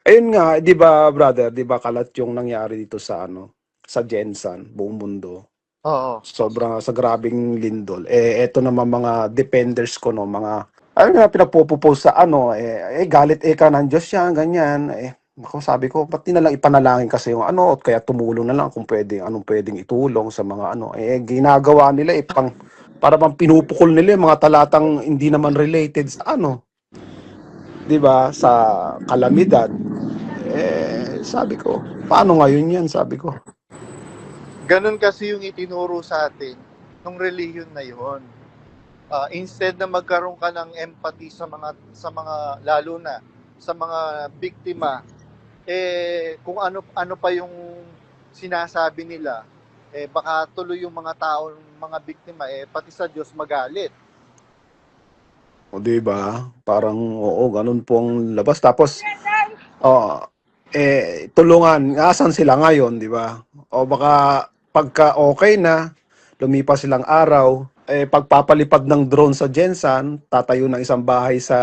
Ayun nga, 'di ba brother, 'di ba kalat yung nangyari dito sa ano, sa Gensan, buong mundo. Oo. Sobra sa grabing lindol. Eh eto naman mga defenders ko no, mga ano nga pinagpo-propose sa ano, galit ka ng Diyos yan, ganyan. Ako sabi ko, ba't di na lang ipanalangin kasi yung ano, at kaya tumulong na lang kung pwede, anong pwedeng itulong sa mga ano. Ginagawa nila para bang pinupukol nila yung mga talatang hindi naman related sa ano, 'di ba, sa kalamidad. Sabi ko, paano ngayon yan, sabi ko. Ganun kasi yung itinuro sa atin ng relihiyon na yon. Instead na magkaroon ka ng empathy sa mga lalo na sa mga biktima, kung ano pa yung sinasabi nila, baka tuloy yung mga tao, mga biktima, pati sa Diyos magalit. O, 'di ba? Parang oo, ganun po ang labas. Tapos, oh, tulungan. Asan sila ngayon, 'di ba? O baka pagka okay na, lumipas silang araw, pagpapalipad ng drone sa Gensan, tatayo ng isang bahay sa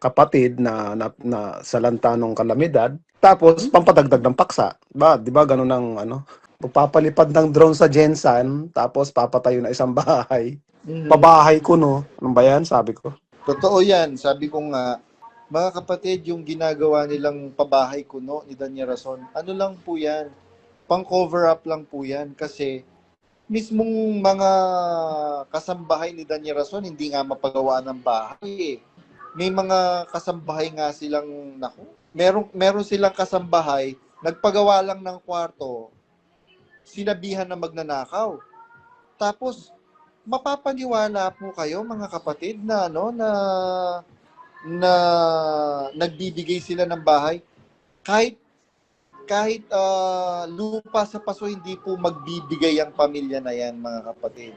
kapatid na salanta ng kalamidad. Tapos pampadagdag ng paksa. 'Di ba ganun ang ano? Pagpapalipad ng drone sa Gensan, tapos papatayo na isang bahay. Pabahay ko, no? Ano ba yan? Sabi ko. Totoo yan. Sabi ko nga, mga kapatid, yung ginagawa nilang pabahay kuno ni Danya Rason, ano lang po yan? Pang-cover up lang po yan. Kasi mismong mga kasambahay ni Danya Rason, hindi nga mapagawa ng bahay. May mga kasambahay nga silang, naku, meron silang kasambahay, nagpagawa lang ng kwarto, sinabihan na magnanakaw. Tapos, mapapaniwala po kayo mga kapatid na ano na nagbibigay sila ng bahay kahit lupa sa paso, hindi po magbibigay ang pamilya na yan mga kapatid.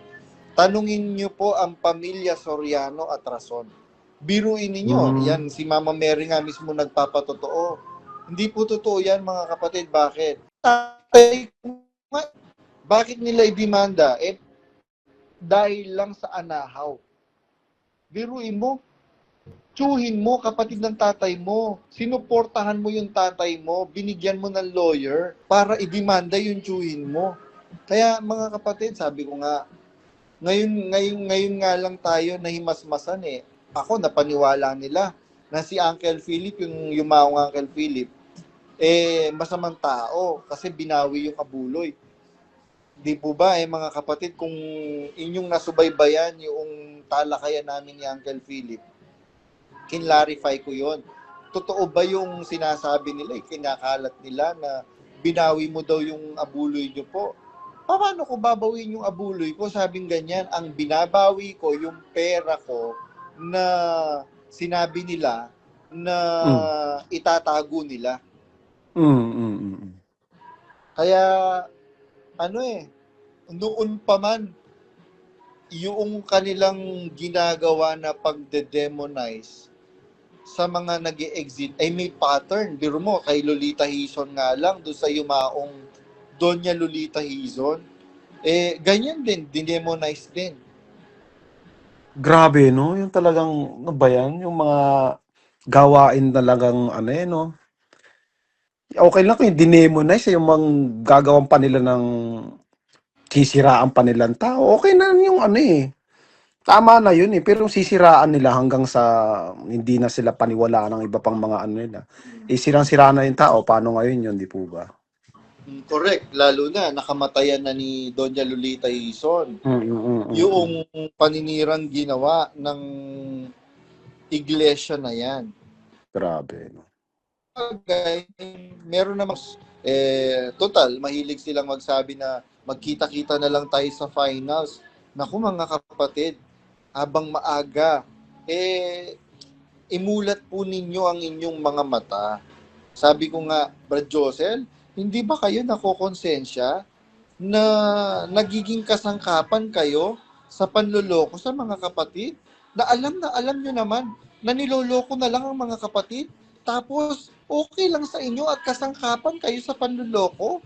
Tanungin niyo po ang pamilya Soriano at Rason. Biruin ninyo, yan si Mama Mary nga mismo nagpapatotoo. Hindi po totoo yan mga kapatid. Bakit? Bakit nila idemanda? Dahil lang sa anahaw. Biruin mo, tsuhin mo, kapatid ng tatay mo. Sinuportahan mo yung tatay mo, binigyan mo ng lawyer para idemanda yung tsuhin mo. Kaya mga kapatid, sabi ko nga, ngayon nga lang tayo nahimasmasan eh. Ako, napaniwala nila na si Uncle Philip, yung yumaong Uncle Philip, masamang tao kasi binawi yung abuloy. Di po ba mga kapatid, kung inyong nasubaybayan yung talakayan namin ni Uncle Philip, kinlarify ko yon. Totoo ba yung sinasabi nila, kinakalat nila na binawi mo daw yung abuloy nyo po? Paano ko babawin yung abuloy ko? Sabing ganyan, ang binabawi ko yung pera ko na sinabi nila na itatago nila. Kaya noon pa man, yung kanilang ginagawa na pagde-demonize sa mga nag-e-exit ay may pattern. Biro mo, kay Lolita Hizon nga lang, doon sa yumaong Doña Lolita Hizon, ganyan din, dinemonize din. Grabe, no? Yung talagang, ano ba yan? Yung mga gawain talagang, no? Okay lang kung dinemonize, yung mga gagawan pa nila ng sisiraan pa nilang tao. Okay na yung tama na yun pero sisiraan nila hanggang sa hindi na sila paniwala ng iba pang mga nila. Sirang-sira na yung tao, paano ngayon yun, di po ba? Correct, lalo na nakamatayan na ni Doña Lolita Hizon. Yung paninirang ginawa ng iglesia na yan. Grabe, no? Okay, meron namang total, mahilig silang magsabi na magkita-kita na lang tayo sa finals. Naku mga kapatid, habang maaga, imulat po ninyo ang inyong mga mata. Sabi ko nga, Brad Josel, hindi ba kayo nakokonsensya na nagiging kasangkapan kayo sa panloloko sa mga kapatid? Na alam nyo naman na niloloko na lang ang mga kapatid. Tapos, okay lang sa inyo at kasangkapan kayo sa panloloko.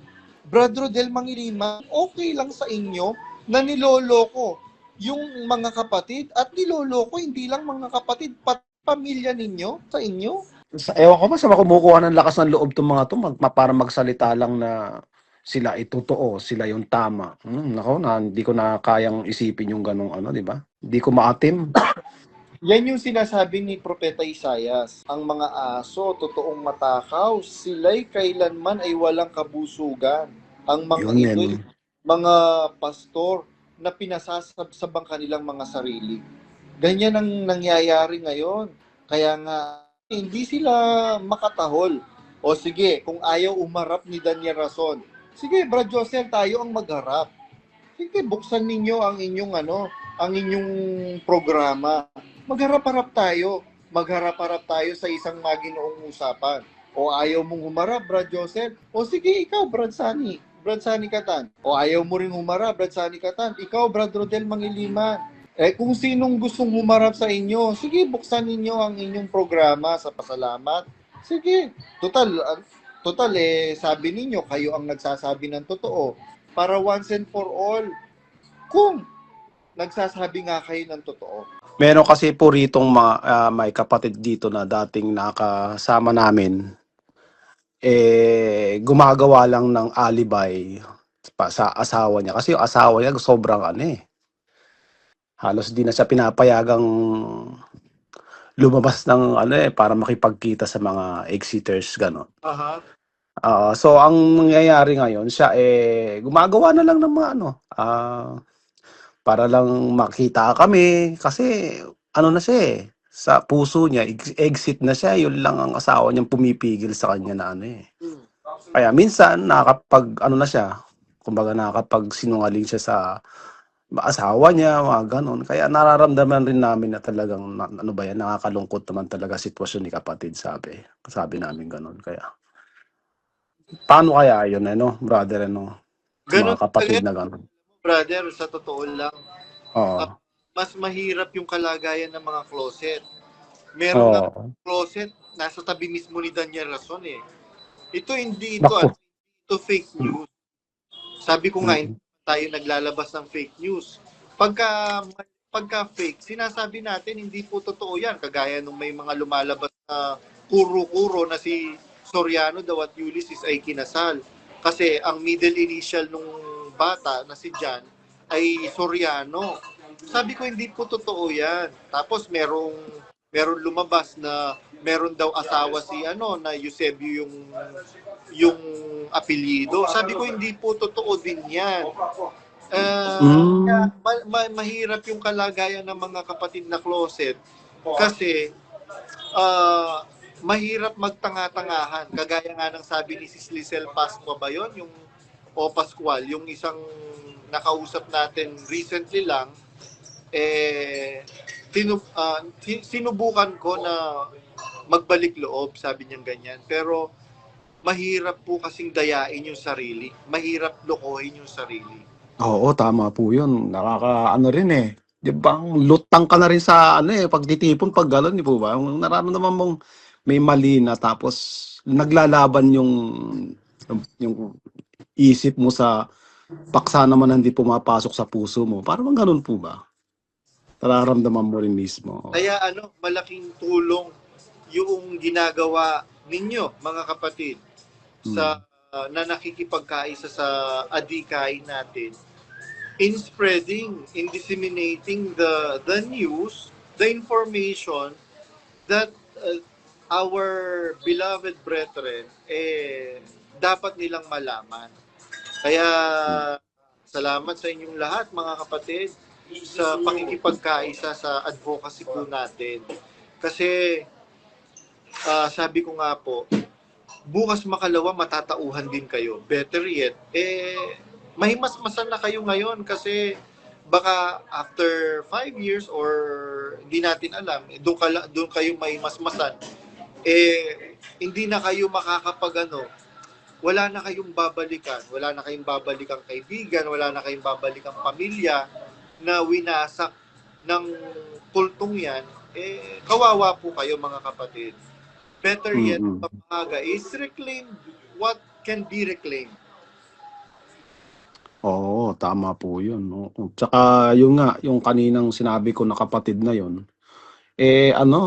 Brad Rodel Mangiliman, okay lang sa inyo na niloloko yung mga kapatid at niloloko hindi lang mga kapatid, pamilya ninyo sa inyo. Ewan ko ba sa kumukuha ng lakas ng loob 'tong mga 'to para magsalita lang na sila ay totoo, sila yung tama. Naku, hindi ko na kayang isipin yung gano'ng ano, 'di ba? Hindi ko maatim. Yan yung sinasabi ni Propeta Isayas. Ang mga aso, totoong matakaw, sila'y kailanman ay walang kabusugan. Ang mga Yun, ito'y men. mga pastor na pinasasabsab ang kanilang mga sarili. Ganyan ang nangyayari ngayon. Kaya nga, hindi sila makatahol. O sige, kung ayaw umarap ni Daniel Rason, sige, Brad Joseph, tayo ang magharap. Sige, buksan ninyo ang inyong ang inyong programa. Magharap-harap tayo. Magharap-harap tayo sa isang maginoong usapan. O ayaw mong humarap, Brad Joseph? O sige, ikaw, Brad Sani. Brad Sani Katan. O ayaw mo rin humarap, Brad Sani Katan. Ikaw, Brad Rodel Mangiliman. Kung sinong gustong humarap sa inyo, sige, buksan ninyo ang inyong programa sa pasalamat. Sige, total sabi ninyo, kayo ang nagsasabi ng totoo. Para once and for all, kung nagsasabi nga kayo ng totoo. Meron kasi po ritong may kapatid dito na dating nakasama namin, gumagawa lang ng alibay sa asawa niya. Kasi yung asawa niya sobrang halos di na siya pinapayagang lumabas ng para makipagkita sa mga exiters, gano'n. Aha. So ang nangyayari ngayon siya, gumagawa na lang ng mga para lang makita kami kasi na siya, sa puso niya exit na siya, yun lang ang asawa niyang pumipigil sa kanya na Hmm. Kaya minsan nakakapag na siya, kumbaga nakakapagsinungaling siya sa asawa niya, mga gano'n. Kaya nararamdaman rin namin na talagang ano ba 'yan, nakakalungkot naman talaga sitwasyon ni kapatid, sabi namin gano'n. Kaya paano kaya yun brother sa mga Ganun kapatid talaga, na gano'n? brother, sa totoo lang. Oo, ah, Mas mahirap yung kalagayan ng mga closet. Meron nga oo. closet, nasa tabi mismo ni Daniel Rason eh. Ito hindi ito, Naku, ito fake news. Sabi ko nga, hindi mm. tayo naglalabas ng fake news. Pagka fake, sinasabi natin hindi po totoo yan. Kagaya nung may mga lumalabas na kuro-kuro na si Soriano daw at Ulysses ay kinasal. Kasi ang middle initial nung bata na si John ay Soriano. Sabi ko hindi po totoo yan. Tapos meron lumabas na meron daw asawa si na Eusebio yung apelyido. Sabi ko hindi po totoo din yan. Hmm, Mahirap yung kalagayan ng mga kapatid na closet kasi mahirap magtanga-tangahan. Kagaya nga ng sabi ni Sis Lizelle Pascua ba yun? O Pascual, yung isang nakausap natin recently lang, sinubukan ko na magbalik loob, sabi niya ganyan. Pero mahirap po kasing dayain yung sarili. Mahirap lokohin yung sarili. oo, tama po yun. Rin 'di ba, lutang ka na rin sa pagtitipon 'pag gano'n, 'di po ba? Kung nararamdaman mong may mali na tapos naglalaban yung isip mo sa paksa naman na hindi pumapasok sa puso mo, parang gano'n po ba? Nararamdaman mo rin mismo. Kaya malaking tulong yung ginagawa ninyo, mga kapatid, Hmm. sa na nakikipagkaisa sa adikain natin in spreading, in disseminating the news, the information that our beloved brethren dapat nilang malaman. Kaya salamat sa inyong lahat, mga kapatid, sa pakikipagkaisa sa advocacy po natin. Kasi sabi ko nga po, bukas makalawa matatauhan din kayo. Better yet, mahimasmasan na kayo ngayon kasi baka after 5 years or hindi natin alam, doon kayo mahimasmasan. Hindi na kayo wala na kayong babalikan. Wala na kayong babalikan kaibigan, wala na kayong babalikan pamilya na winasak ng kultong yan. Kawawa po kayo, mga kapatid. Better yet, Mm. pamaga is reclaim what can be reclaimed. Oo, tama po 'yun, oo. Tsaka 'yun nga, yung kaninang sinabi ko na kapatid na 'yun,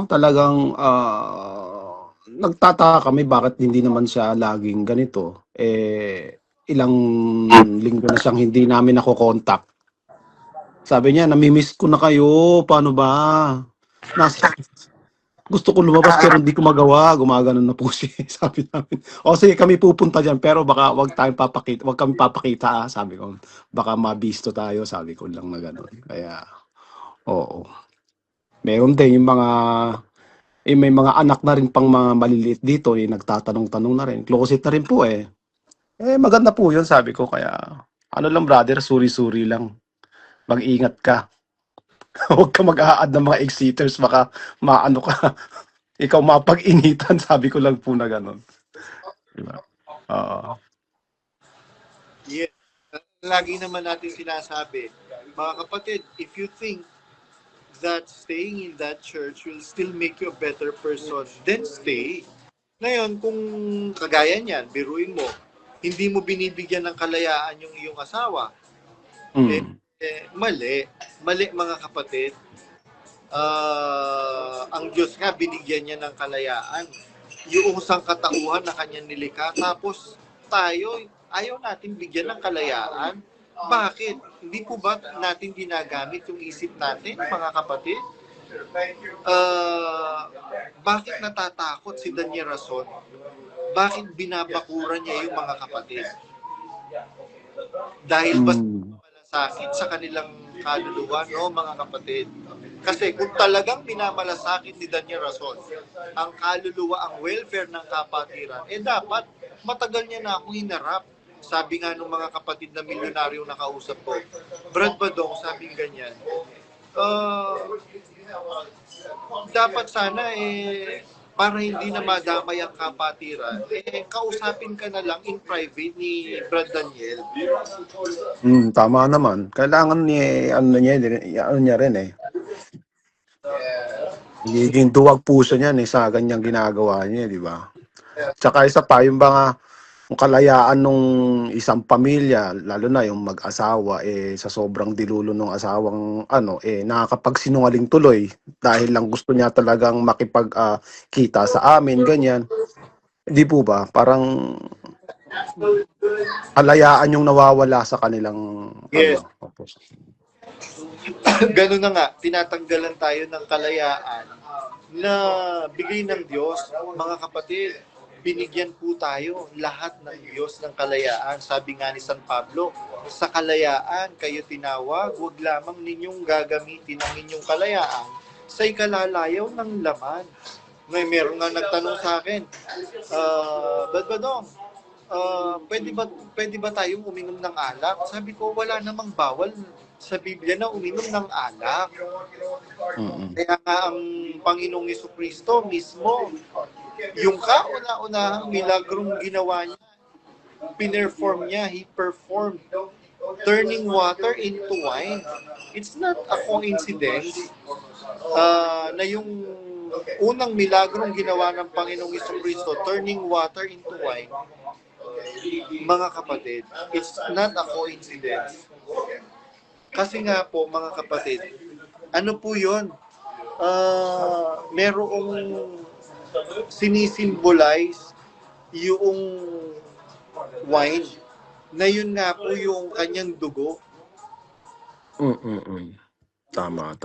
talagang, nagtataka kami bakit hindi naman siya laging ganito. Ilang linggo na siyang hindi namin nako-contact. Sabi niya, "Nami-miss ko na kayo, paano ba? Nasa gusto ko lumabas pero hindi ko magawa." Gumaganon na po siya, sabi namin. "O sige, kami pupunta diyan pero baka wag kami papakita, sabi ko. "Baka mabisto tayo," sabi ko lang na gano'n. Kaya oo. Meron din yung mga may mga anak na rin pang mga maliliit dito, nagtatanong-tanong na rin. Closet na rin po, eh. Maganda po 'yun sabi ko kaya ano lang brother, suri-suri lang. Mag-ingat ka. Huwag ka mag-a-add ng mga exiters baka maano ka, ikaw mapag-initan, sabi ko lang po na gano'n. 'Di ba? Oo. Yes. Lagi naman natin sinasabi, mga kapatid, if you think that staying in that church will still make you a better person, then stay. Ngayon, kung kagaya niyan, biruin mo, hindi mo binibigyan ng kalayaan yung iyong asawa, Mm. mali. Mali, mga kapatid. Ang Diyos nga, binigyan niya ng kalayaan. Yung sangkatauhan na kanyang nilikha. Tapos, tayo, ayaw natin bigyan ng kalayaan. Bakit? Hindi po ba natin ginagamit yung isip natin, mga kapatid? Bakit natatakot si Daniel Rason? Bakit binabakuran niya yung mga kapatid? Dahil ba Mm. sakit sa kanilang kaluluwa, no, mga kapatid? Kasi kung talagang minamalasakit ni Daniel Rason ang kaluluwa, ang welfare ng kapatiran, dapat matagal niya na akong hinarap. Sabi nga ng mga kapatid na milyonaryo na kausap ko, Brad Badong, sabing ganyan, dapat sana para hindi na madamay ang kapatiran, kausapin ka na lang in private ni Brad Daniel. Tama naman. Kailangan ano niya rin, eh. Nagiging duwag puso niyan, sa ganyang ginagawa niya, 'di ba? Tsaka isa pa, yung mga yung kalayaan nung isang pamilya, lalo na yung mag-asawa, sa sobrang dilulo ng asawang nakakapagsinungaling tuloy dahil lang gusto niya talagang kita sa amin, ganyan. Hindi po ba? Parang kalayaan yung nawawala sa kanilang Yes. Opo. Ganun na nga, tinatanggalan tayo ng kalayaan na bigay ng Diyos. Mga kapatid, binigyan po tayo lahat ng Diyos ng kalayaan. Sabi nga ni San Pablo, sa kalayaan kayo tinawag, huwag lamang ninyong gagamitin ang inyong kalayaan sa ikalalayaw ng laman. Meron nga nagtanong sa akin, Badong, pwede ba tayong uminom ng alak? Sabi ko, wala namang bawal sa Biblia na uminom ng alak. Kaya nga ang Panginoong Jesucristo mismo, yung kauna-unahang milagrong ginawa niya, pinerform niya, he performed turning water into wine. It's not a coincidence na yung unang milagrong ginawa ng Panginoong Jesucristo, turning water into wine, mga kapatid, it's not a coincidence. Kasi nga po, mga kapatid, ano po yun? Merong sinisimbolize yung wine na yun nga po yung kanyang dugo. Tama.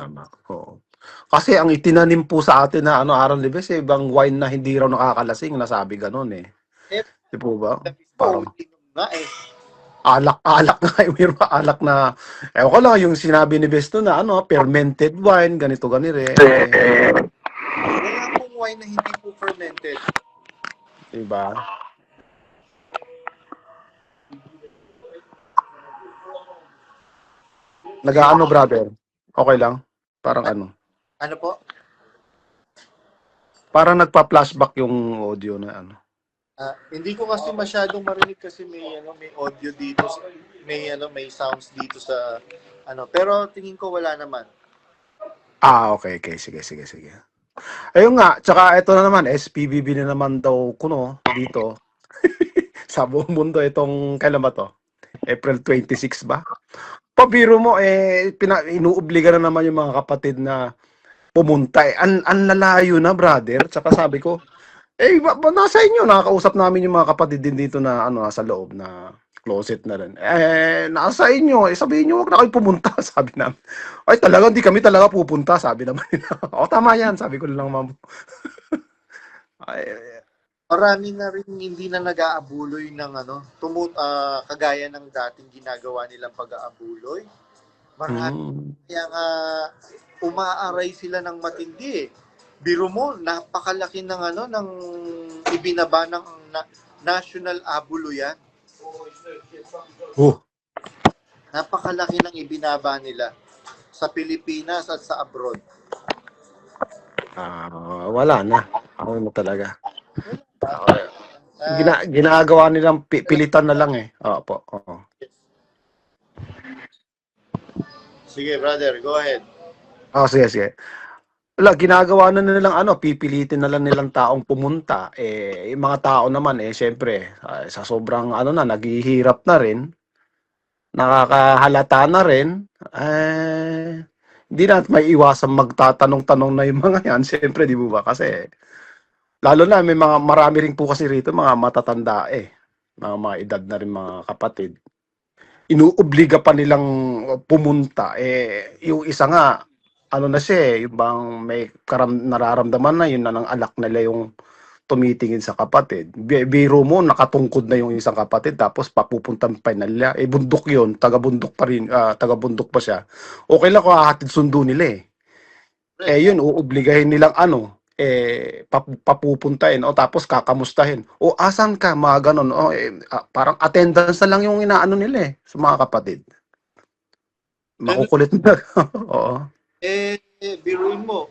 Oo. Kasi ang itinanim po sa atin na Aaron Libes, ibang wine na hindi raw nakakalasing, nasabi ganun, eh. Di po ba? Parang alak nga, mayroon alak na, ewan ko lang, yung sinabi ni Besto na fermented wine, ganito. Wala pong wine na hindi po fermented. Diba? Nag-aano, brother? Okay lang? Parang Ano po? Parang nagpa-flashback yung audio na Hindi ko kasi masyadong marinig kasi may audio dito, may sounds dito sa pero tingin ko wala naman. Okay. Sige. Ayun nga, tsaka ito na naman, SPBB na naman daw kuno dito sa buong mundo itong, kailan ba to? April 26 ba? Pabiro mo, inuobliga na naman yung mga kapatid na pumunta. Ang lalayo na, brother. Tsaka sabi ko, Nasa inyo, nakakausap namin yung mga kapatid din dito na ano, nasa loob na closet na rin. Nasa inyo, sabihin nyo, wag na kayo pumunta, sabi namin. Ay, talaga, hindi kami talaga pupunta, sabi naman nila. O, tama yan, sabi ko lang, ma'am. Ay, Marami na rin hindi na nag-aabuloy ng kagaya ng dating ginagawa nilang pag-aabuloy. Marami mm, kaya nga umaaray sila ng matindi eh. Biro mo, napakalaki ng ng ibinaba ng National Abuluyan. oh, Napakalaki ng ibinaba nila sa Pilipinas at sa abroad. wala na. Ako na talaga. Uh, Ginagawa nilang pilitan na lang eh. Opo, oo. Sige, brother, go ahead. Sige, sige. Wala, ginagawa na nilang ano, pipilitin na lang nilang taong pumunta. Yung mga tao naman, syempre, sa sobrang ano na, naghihirap na rin, nakakahalata na rin, hindi na may iwasang magtatanong-tanong na yung mga yan, syempre, di ba? Kasi, lalo na, may mga, marami rin po kasi rito, mga matatanda mga edad na rin mga kapatid. Inuobliga pa nilang pumunta. Yung isa nga, ano na siya yung bang may nararamdaman na yun na ng alak nila yung tumitingin sa kapatid. Biro mo, nakatungkod na yung isang kapatid tapos papupuntan pa nila. Bundok yun, taga-bundok pa rin, taga-bundok pa siya. Okay lang kung hahatid sundo nila eh. Yun, uubligahin nilang ano, papupuntahin o tapos kakamustahin. O asan ka, mga ganon. Parang attendance na lang yung inaano nila sa mga kapatid. Ganun, Makukulit na. Oo. biruin mo,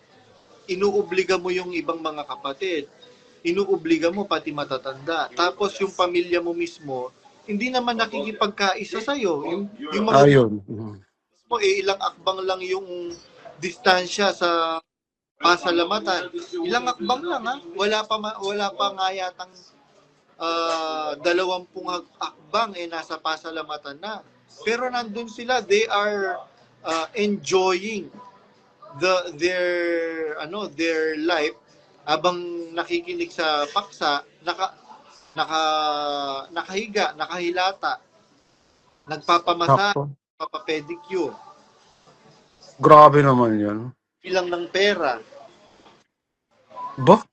inuobliga mo yung ibang mga kapatid. Inuobliga mo pati matatanda. Tapos yung pamilya mo mismo, hindi naman nakikipagkaisa sa'yo. Yung mga Ayun. mo, ilang akbang lang yung distansya sa pasalamatan. Ilang akbang lang ha. Wala pa nga yatang 20 akbang nasa pasalamatan na. Pero nandun sila, they are enjoying their life habang nakikinig sa paksa, nakahiga, nakahilata, nagpapamasa, Sakto. nagpapapedicure, Grabe naman yun. bilang ng pera. Ba?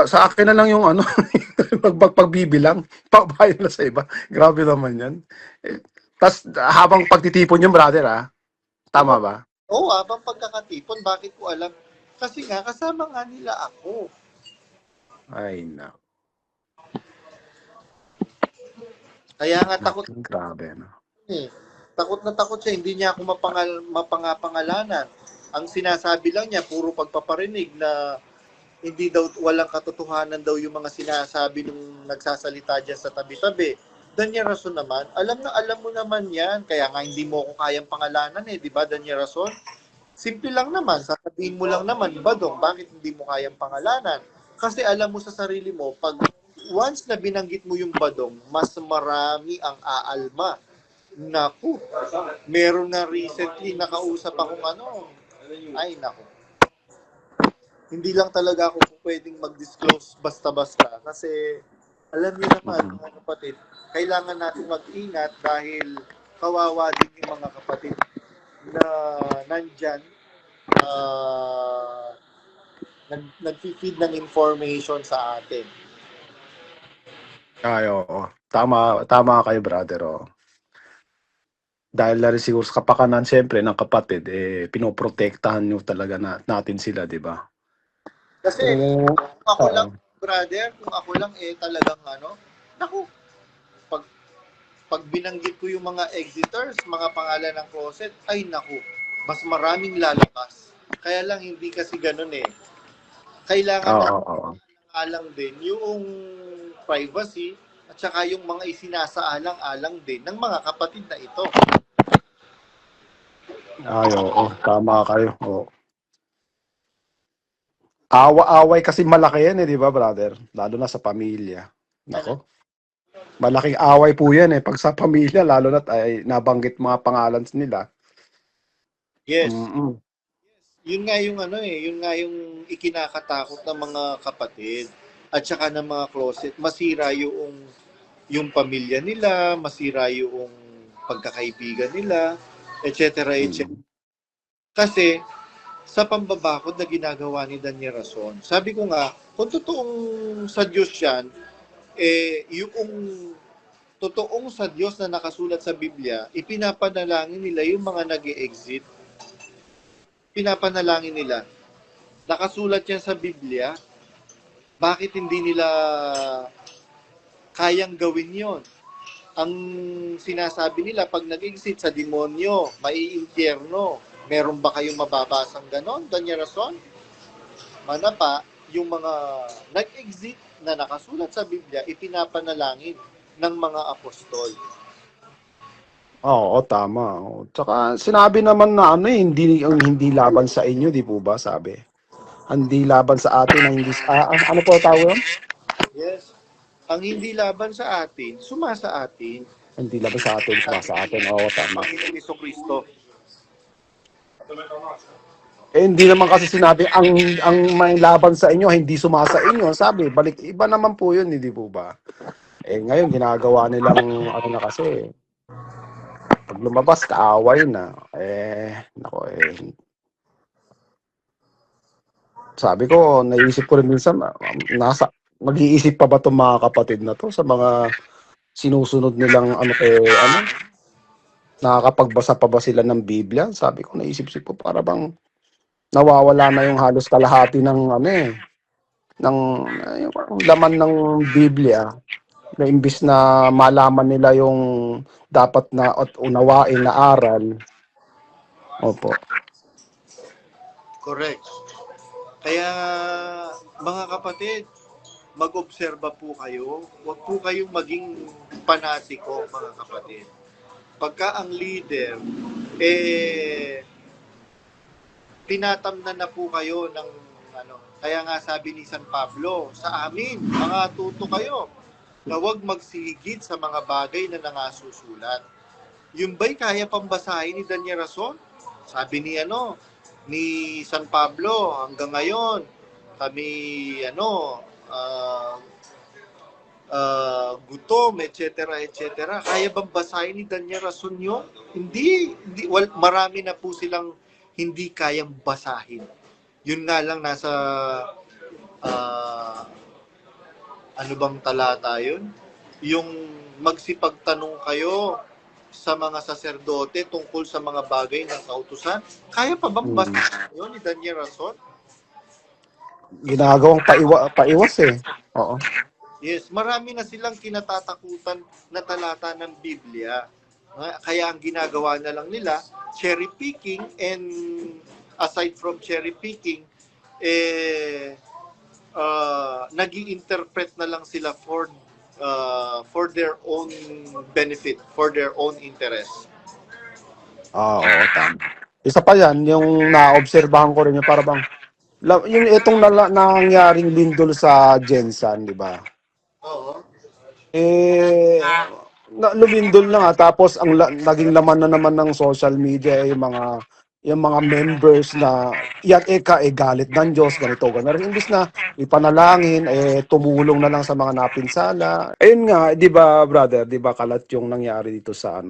Sa akin na lang yung ano, pagbibilang, pabayan na sa iba. Grabe naman yan. Tapos habang pagtitipon yung brother tama Oo, ba? habang pagkakatipon, bakit ko alam? Kasi nga, kasama nga nila ako. Ay, na. Kaya nga takot Grabe, no? eh. Takot na takot siya, hindi niya ako mapangapangalanan. Ang sinasabi lang niya, puro pagpaparinig na hindi daw, walang katotohanan daw yung mga sinasabi nung nagsasalita dyan sa tabi-tabi. Danya Rason naman, alam mo naman yan, kaya nga hindi mo ako kayang pangalanan di ba Danya Rason? Simple lang naman, sasabihin mo lang naman, Badong, bakit hindi mo kayang pangalanan? Kasi alam mo sa sarili mo, pag once na binanggit mo yung Badong, mas marami ang aalma. Naku, meron na recently nakausap akong ay naku. Hindi lang talaga ako pwedeng mag-disclose basta-basta kasi alam niyo naman mga kapatid, kailangan natin mag-ingat dahil kawawa din yung mga kapatid na nandyan nag-feed ng information sa atin. Ay, oo. Tama kayo, brother. Dahil na rin siguro sa kapakanan, siyempre, ng kapatid, pinoprotektahan nyo talaga natin sila, di ba? Kasi kung ako lang, brother, kung ako lang talagang naku, pag binanggit ko yung mga exiters, mga pangalan ng closet, ay naku, mas maraming lalabas. Kaya lang hindi kasi ganun Kailangan na alang din yung privacy at saka yung mga isinasaalang-alang din ng mga kapatid na ito. Ay, oo. Tama kayo. Oo. Awa-away kasi malaki yan di ba, brother? Lalo na sa pamilya. Nako. Malaking away po yan pag sa pamilya, lalo na ay nabanggit mga pangalan nila. Yes. Mm-mm. Yun nga yung ano yun nga yung ikinakatakot ng mga kapatid at saka ng mga closet. Masira yung pamilya nila, masira yung pagkakaibigan nila, etc. etc. Mm. Kasi sa pambabakod na ginagawa ni Daniel Rason, sabi ko nga, kung totoong sa Diyos yan, yung totoong sa Diyos na nakasulat sa Biblia, ipinapanalangin nila yung mga nag-e-exit. Pinapanalangin nila. Nakasulat yan sa Biblia. Bakit hindi nila kayang gawin yon? Ang sinasabi nila, pag nag-exit sa demonyo, maiimpyerno. Meron ba kayong mababasang ganon, Daniel Rason? Manapa, yung mga nag-exit na nakasulat sa Biblia, ipinapanalangin ng mga apostol. Oo, tama. Oo. Tsaka sinabi naman na hindi laban sa inyo, di po ba, sabi? Hindi laban sa atin, ang hindi, ano po tawag yun? Yes. Ang hindi laban sa atin, sumasa atin. Hindi laban sa atin, sa atin. Oo, tama. Panginoong Jesucristo. Hindi naman kasi sinabi ang may laban sa inyo hindi sumasa inyo. Sabi, balik iba naman po 'yun, hindi po ba? Ngayon ginagawa nilang ano na kasi pag lumabas kaaway na. Nako sabi ko, naisip ko rin minsan mag-iisip pa ba 'tong mga kapatid na 'to sa mga sinusunod nilang nakakapagbasa pa ba sila ng Biblia? Sabi ko, naisip ko para bang nawawala na yung halos kalahati ng ng yung laman ng Biblia na imbis na malaman nila yung dapat na at unawain na aral. Opo. Correct. Kaya, mga kapatid, mag-obserba po kayo. Huwag po kayong maging panatiko, mga kapatid. Pagka ang leader, tinatamnan na po kayo ng kaya nga sabi ni San Pablo, sa amin, mga tuto kayo, na huwag magsigit sa mga bagay na nangasusulat. Yung ba'y kaya pambasahin ni Daniel Rason? Sabi ni San Pablo, hanggang ngayon, kami, gutom, etc., etc. Kaya bang basahin ni Daniel Rason yun? Hindi, marami na po silang hindi kayang basahin. Yun nga lang nasa ano bang talata yun? Yung magsipagtanong kayo sa mga saserdote tungkol sa mga bagay ng kautusan. Kaya pa bang basahin yun ni Daniel Rason? Ginagawang paiwas eh. Oo. Yes, marami na silang kinatatakutan na talata ng Biblia. Kaya ang ginagawa na lang nila, cherry picking, and aside from cherry picking, nag-i-interpret na lang sila for their own benefit, for their own interest. Oo, tama. Isa pa yan, yung naobserbahan ko rin yung para bang yung itong nangyaring lindol sa Jensan, di ba? Oo. Lumindol na nga tapos naging laman na naman ng social media yung mga members na galit ng Diyos, ganito, gano'n. Imbis na ipanalangin, tumulong na lang sa mga napinsala. Ayun nga, di ba, brother, di ba kalat yung nangyari dito sa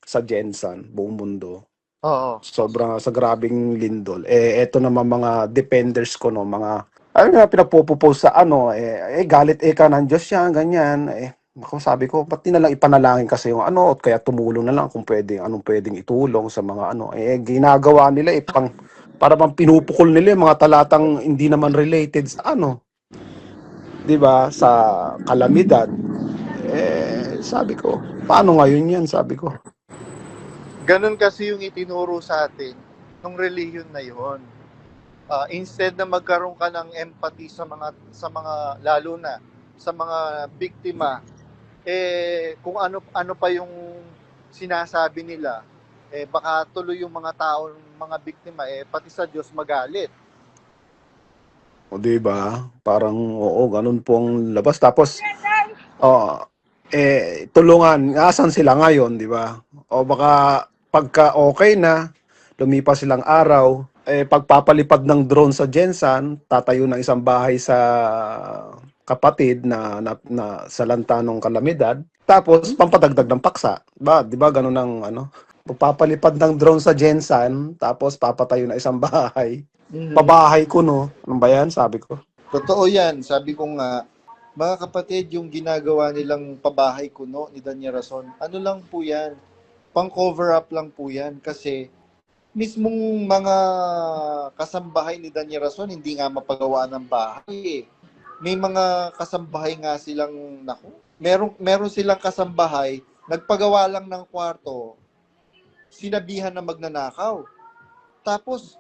sa Jensan, buong mundo. Oo. Sobrang sa grabing lindol. Eto naman mga defenders ko, no, mga pinapopost sa galit ka ng Diyos yan, ganyan. Ako sabi ko, ba't di na lang ipanalangin kasi yung at kaya tumulong na lang kung anong pwedeng itulong sa mga ginagawa nila para bang pinupukol nila yung mga talatang hindi naman related sa di ba, sa kalamidad. Sabi ko, paano ngayon yan, sabi ko. Ganun kasi yung itinuro sa atin nung relihiyon na yun. Instead na magkaroon ka ng empathy sa mga lalo na sa mga biktima, kung ano pa yung sinasabi nila, baka tuloy yung mga tao, mga biktima, pati sa Diyos magalit. O di ba? Parang ganun pong labas. Tapos tulungan, asan sila ngayon, di ba? O baka pagka okay na, lumipas silang araw, pagpapalipad ng drone sa Jensan, tatayo ng isang bahay sa kapatid na sa lanta ng kalamidad, tapos pampadagdag ng paksa. Di ba ganun ang ano? Pagpapalipad ng drone sa Jensan, tapos papatayo na isang bahay. Pabahay ko, no? Ano ba yan? Sabi ko. Totoo yan. Sabi ko nga, mga kapatid, yung ginagawa nilang pabahay kuno ni Danya Rason, ano lang po yan? Pang-cover up lang po yan. Kasi mismong mga kasambahay ni Danya Rason, hindi nga mapagawa ng bahay. May mga kasambahay nga silang, naku, meron silang kasambahay, nagpagawa lang ng kwarto, sinabihan na magnanakaw. Tapos,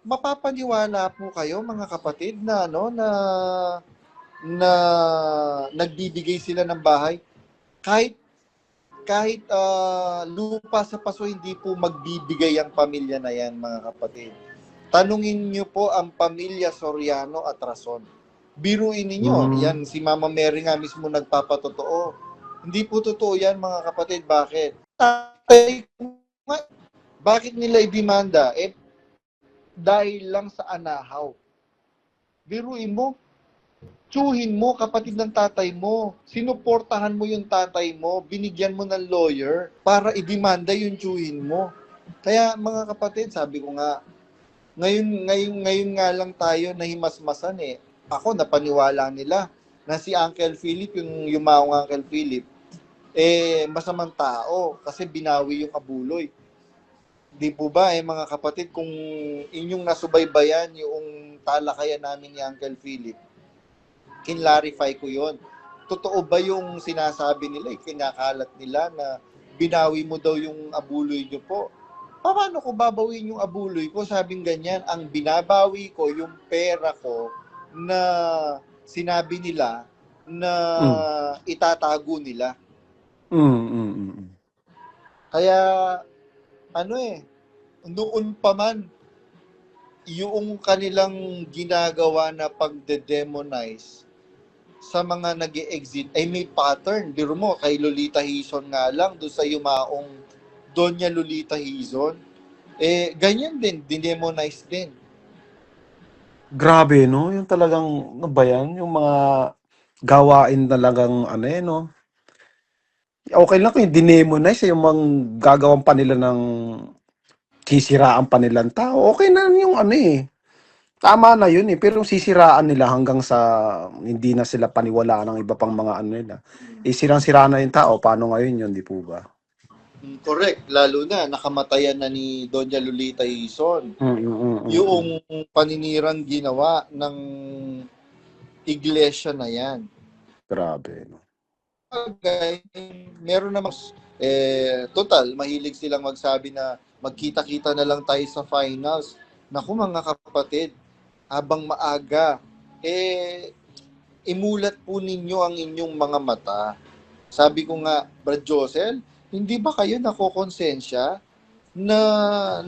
mapapaniwala po kayo mga kapatid na na nagbibigay sila ng bahay kahit lupa sa paso, hindi po magbibigay ang pamilya na yan mga kapatid. Tanungin niyo po ang pamilya Soriano at Rason. Biruin ninyo, yan si Mama Mary nga mismo nagpapatotoo. Hindi po totoo yan mga kapatid. Bakit? Bakit nila idemanda? Dahil lang sa anahaw. Biruin mo, tsuhin mo kapatid ng tatay mo, sinuportahan mo yung tatay mo, binigyan mo ng lawyer para idemanda yung tsuhin mo. Kaya mga kapatid, sabi ko nga, ngayon nga lang tayo nahimasmasan eh. Ako napaniwala nila na si Uncle Philip, yung yumaong Uncle Philip, masamang tao kasi binawi yung abuloy. Di po ba mga kapatid, kung inyong nasubaybayan yung talakayan namin ni Uncle Philip, kinlarify ko yon. Totoo ba yung sinasabi nila, kinakalat nila na binawi mo daw yung abuloy nyo po? Paano ko babawin yung abuloy ko? Sabing ganyan, ang binabawi ko yung pera ko na sinabi nila na itatago nila. Kaya noon pa man, yung kanilang ginagawa na pagde-demonize sa mga nag-e-exit ay may pattern. Biro mo, kay Lolita Hizon nga lang, doon sa yumaong Doña Lolita Hizon, ganyan din, dinemonize din. Grabe, no? Yung talagang, ano ba yan? Yung mga gawain talagang, no? Okay lang kung i-demonize, yung mga gagawan pa nila ng sisiraan pa nilang tao. Okay na yung tama na yun pero yung sisiraan nila hanggang sa hindi na sila paniwalaan ng iba pang mga nila. Sirang-sira na yung tao, paano ngayon yun, di po ba? Correct, lalo na nakamatayan na ni Doña Lolita Hizon. Yung paninirang ginawa ng iglesia na yan. Grabe. Okay, meron naman total, mahilig silang magsabi na magkita-kita na lang tayo sa finals. Naku mga kapatid, habang maaga, imulat po ninyo ang inyong mga mata. Sabi ko nga, Brad Josel, hindi ba kayo nakokonsensya na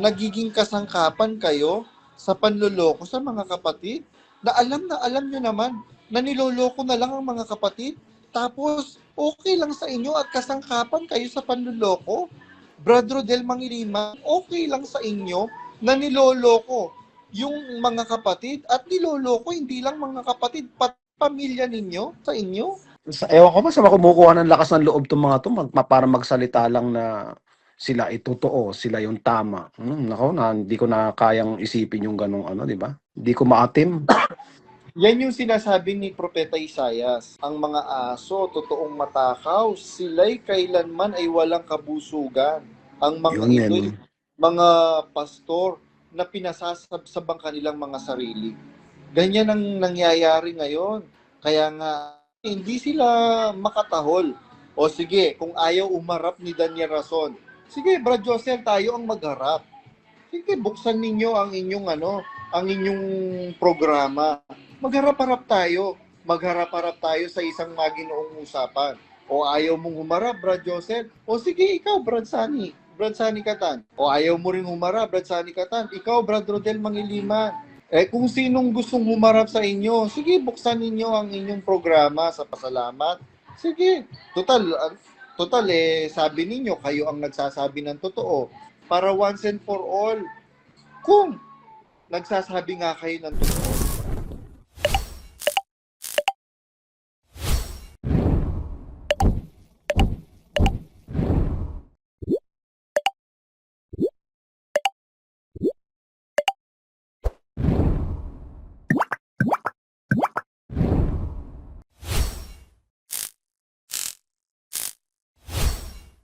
nagiging kasangkapan kayo sa panloloko sa mga kapatid? Na alam nyo naman na niloloko na lang ang mga kapatid, tapos okay lang sa inyo at kasangkapan kayo sa panloloko? Brad Rodel Mangiliman, okay lang sa inyo na niloloko yung mga kapatid at niloloko hindi lang mga kapatid, pamilya ninyo sa inyo? Ewan ko ba sa kumukuha ng lakas ng loob tong mga to para magsalita lang na sila totoo, sila yung tama. Nako, hindi ko na kayang isipin yung ganong di ba? Hindi ko maatim. Yan yung sinasabi ni Propeta Isaias. Ang mga aso, totoong matakaw, sila'y kailanman ay walang kabusugan. Ang mga ito'y mga pastor na pinasasabsab ang kanilang mga sarili. Ganyan ang nangyayari ngayon. Kaya nga, hindi sila makatahol. O sige, kung ayaw umarap ni Danya Rason, sige, Brad Josel, tayo ang magharap. Sige, buksan ninyo ang inyong programa. Magharap-harap tayo. Magharap-harap tayo sa isang maginoong usapan. O ayaw mong humarap, Brad Josel? O sige, ikaw, Brad Sani Katan. O ayaw mo rin humarap, Brad Sani Katan. Ikaw, Brad Rodel Mangiliman. Kung sinong gustong humarap sa inyo, sige, buksan ninyo ang inyong programa sa pasalamat. Sige, total sabi ninyo, kayo ang nagsasabi ng totoo. Para once and for all, kung nagsasabi nga kayo ng totoo.